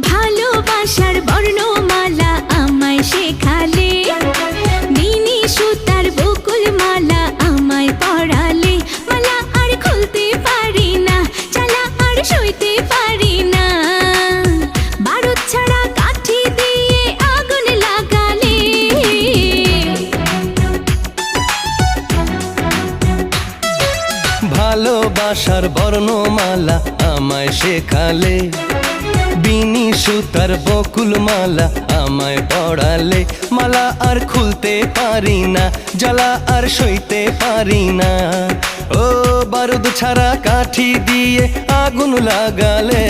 ভালোবাসার বর্ণমালা আমায় শেখালে, মিনি সুতার বকুল মালা আমায় পরালে। মালা আর খুলতে পারি না, জ্বালা আর সইতে পারি না। বারুদ ছাড়া কাঠি দিয়ে আগুন লাগালে। ভালোবাসার বর্ণমালা আমায় শেখালে, বিনি সুতার বকুল মালা আমায় পড়ালে। মালা আর খুলতে পারি না, জ্বালা আর সইতে পারি না। ও বারুদ ছাড়া কাঠি দিয়ে আগুন লাগালে।